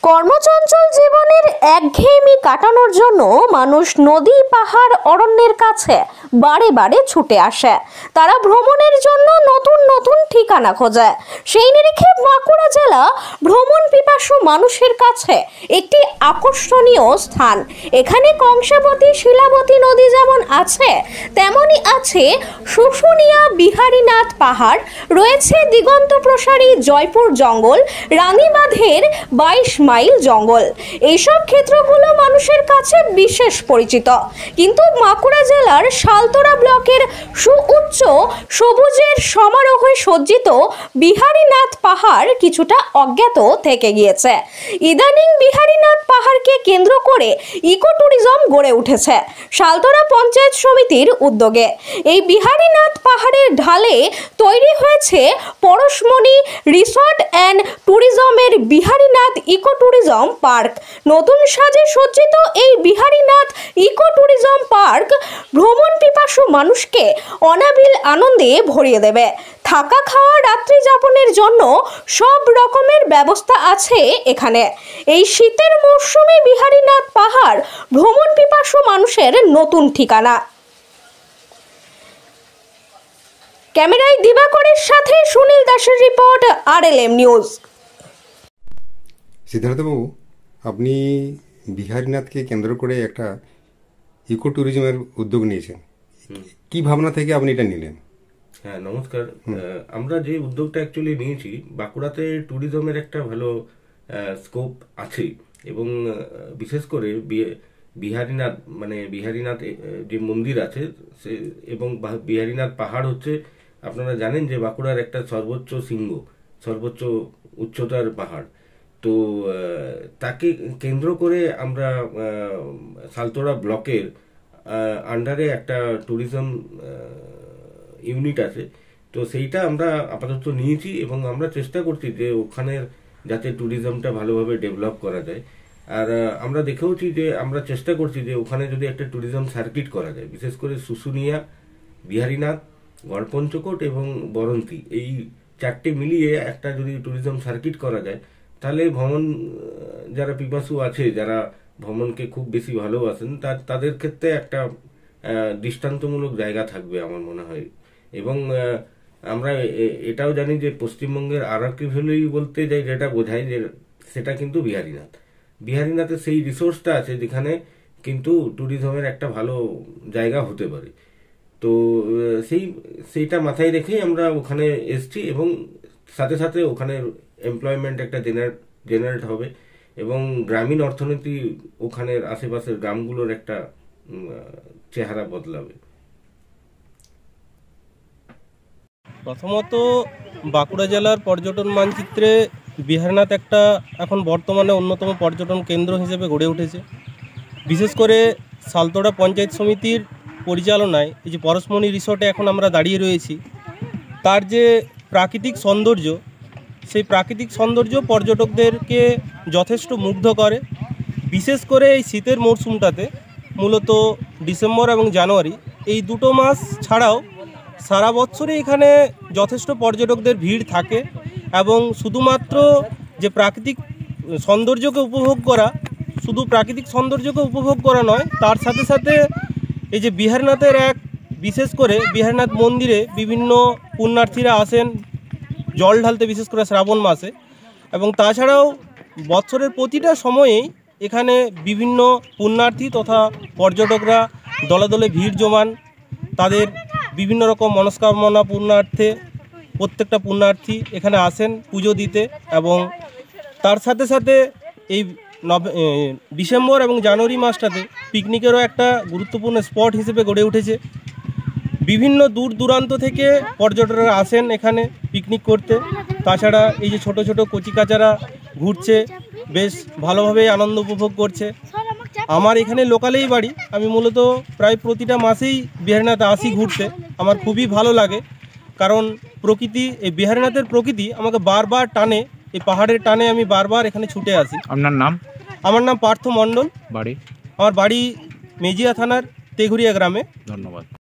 কর্মচঞ্চল জীবনের একঘেয়েমি কাটানোর জন্য মানুষ নদী, পাহাড়, অরণ্যের কাছে বারে বারে ছুটে আসে। তারা ভ্রমণের জন্য নতুন নতুন ঠিকানা খোঁজে। সেই নিরিখে বাঁকুড়া জেলা ভ্রমণ পিপাসু মানুষের কাছে একটি আকর্ষণীয় স্থান। এখানে কংসাবতী, শিলাবতী নদী যেমন আছে, তেমনই আছে শুশুনিয়া বিহারীনাথ পাহাড়, রয়েছে দিগন্ত প্রসারী জয়পুর জঙ্গল, রানীবাঁধের 22 মাইল জঙ্গল। এইসব ক্ষেত্রগুলো মানুষের কাছে বিশেষ পরিচিত, কিন্তু বাঁকুড়া জেলার সালতোরা ব্লকের সুউচ্চ সবুজের সমারোহে সজ্জিত বিহারীনাথ পাহাড় কিছুটা অজ্ঞাত থেকে গিয়েছে। ইদানিং বিহারীনাথ পাহাড়কে কেন্দ্র করে ইকো ট্যুরিজম গড়ে উঠেছে সালতোরা পঞ্চায়েত সমিতির উদ্যোগে। এই বিহারীনাথ পাহাড়ের ঢালে তৈরি হয়েছে পরশমণি রিসর্ট অ্যান্ড ট্যুরিজমের বিহারীনাথ ইকো ট্যুরিজম পার্ক। নতুন সাজে সজ্জিত এই বিহারীনাথ ইকো ট্যুরিজম পার্ক ভ্রমণ পিপাসু মানুষকে অনাবিল আনন্দে ভরিয়ে দেবে। থাকা, খাওয়া, রাত্রি যাপনের জন্য সব রকমের ব্যবস্থা আছে এখানে। এই শীতের মরশুমে বিহারীনাথ পাহাড় ভ্রমণ পিপাসু মানুষের নতুন ঠিকানা। ক্যামেরায় দিবাকরের সাথে সুনীল দাসের রিপোর্ট, RLM নিউজ। সিদ্ধার্থবাবু, আপনি বিহারীনাথকে কেন্দ্র করে একটা ইকো ট্যুরিজমের উদ্যোগ নিয়েছেন, কি ভাবনা থেকে আপনি এটা নিলেন? হ্যাঁ, নমস্কার। আমরা যে উদ্যোগটা অ্যাকচুয়ালি নিয়েছি, বাঁকুড়াতে ট্যুরিজমের একটা ভালো স্কোপ আছে, এবং বিশেষ করে বিহারীনাথ যে মন্দির আছে এবং বিহারীনাথ পাহাড় হচ্ছে, আপনারা জানেন যে বাঁকুড়ার একটা সর্বোচ্চ শৃঙ্গ, সর্বোচ্চ উচ্চতার পাহাড়। তো তাকে কেন্দ্র করে আমরা সালতোরা ব্লকের আন্ডারে একটা ট্যুরিজম ইউনিট আছে, তো সেইটা আমরা আপাতত নিয়েছি, এবং আমরা চেষ্টা করছি যে ওখানের যাতে ট্যুরিজমটা ভালোভাবে ডেভেলপ করা যায়। আর আমরা দেখেওছি যে আমরা চেষ্টা করছি যে ওখানে যদি একটা ট্যুরিজম সার্কিট করা যায়, বিশেষ করে শুশুনিয়া, বিহারীনাথ, গড়পঞ্চকোট এবং বরন্তী, এই চারটে মিলিয়ে একটা যদি ট্যুরিজম সার্কিট করা যায়, তাহলে ভ্রমণ যারা পিপাসু আছে, যারা ভ্রমণকে খুব বেশি ভালোবাসেন, তাদের ক্ষেত্রে একটা দৃষ্টান্তমূলক জায়গা থাকবে আমার মনে হয়। এবং আমরা এটাও জানি যে পশ্চিমবঙ্গের আরকি ভ্যালি বলতে যেটা বোঝায়, যে সেটা কিন্তু বিহারীনাথের সেই রিসোর্সটা আছে যেখানে কিন্তু ট্যুরিজমের একটা ভালো জায়গা হতে পারে। তো সেইটা মাথায় রেখেই আমরা ওখানে এসছি, এবং সাথে সাথে ওখানে এমপ্লয়মেন্ট একটা জেনারেট হবে, এবং গ্রামীণ অর্থনীতি ওখানের আশেপাশের গ্রামগুলোর একটা চেহারা বদলাবে। প্রথমত, বাঁকুড়া জেলার পর্যটন মানচিত্রে বিহারীনাথ একটা এখন বর্তমানে অন্যতম পর্যটন কেন্দ্র হিসেবে গড়ে উঠেছে। বিশেষ করে সালতোরা পঞ্চায়েত সমিতির পরিচালনায় এই যে পরশমণি রিসর্টে এখন আমরা দাঁড়িয়ে রয়েছি, তার যে প্রাকৃতিক সৌন্দর্য, সেই প্রাকৃতিক সৌন্দর্য পর্যটকদেরকে যথেষ্ট মুগ্ধ করে। বিশেষ করে এই শীতের মরশুমটাতে, মূলত ডিসেম্বর এবং জানুয়ারি, এই দুটো মাস ছাড়াও সারা বছরই এখানে যথেষ্ট পর্যটকদের ভিড় থাকে। এবং শুধুমাত্র যে প্রাকৃতিক সৌন্দর্যকে উপভোগ করা, শুধু প্রাকৃতিক সৌন্দর্যকে উপভোগ করা নয়, তার সাথে সাথে এই যে বিহারীনাথের বিশেষ করে বিহারীনাথ মন্দিরে বিভিন্ন পুণ্যার্থীরা আসেন জল ঢালতে, বিশেষ করে শ্রাবণ মাসে। এবং তাছাড়াও বছরের প্রতিটা সময়েই এখানে বিভিন্ন পুণ্যার্থী তথা পর্যটকরা দলে দলে ভিড় জমান, তাদের বিভিন্ন রকম মনস্কামনা পূর্ণার্থে প্রত্যেকটা পুণ্যার্থী এখানে আসেন পুজো দিতে। এবং তার সাথে সাথে এই ডিসেম্বর এবং জানুয়ারি মাসটাতে পিকনিকেরও একটা গুরুত্বপূর্ণ স্পট হিসেবে গড়ে উঠেছে। বিভিন্ন দূর দূরান্ত থেকে পর্যটকরা আসেন এখানে পিকনিক করতে। তাছাড়া এই যে ছোট ছোট কচিকাচারা ঘুরছে, বেশ ভালোভাবে আনন্দ উপভোগ করছে। আমার এখানে লোকালেই বাড়ি, আমি মূলত প্রায় প্রতিটা মাসেই বিহারীনাথ আসি ঘুরতে। আমার খুবই ভালো লাগে, কারণ প্রকৃতি, এই বিহারীনাথের প্রকৃতি আমাকে বারবার টানে, এই পাহাড়ের টানে আমি বারবার এখানে ছুটে আসি। আপনার নাম? আমার নাম পার্থ মণ্ডল। বাড়ি? আমার বাড়ি মেজিয়া থানার তেঘুরিয়া গ্রামে। ধন্যবাদ।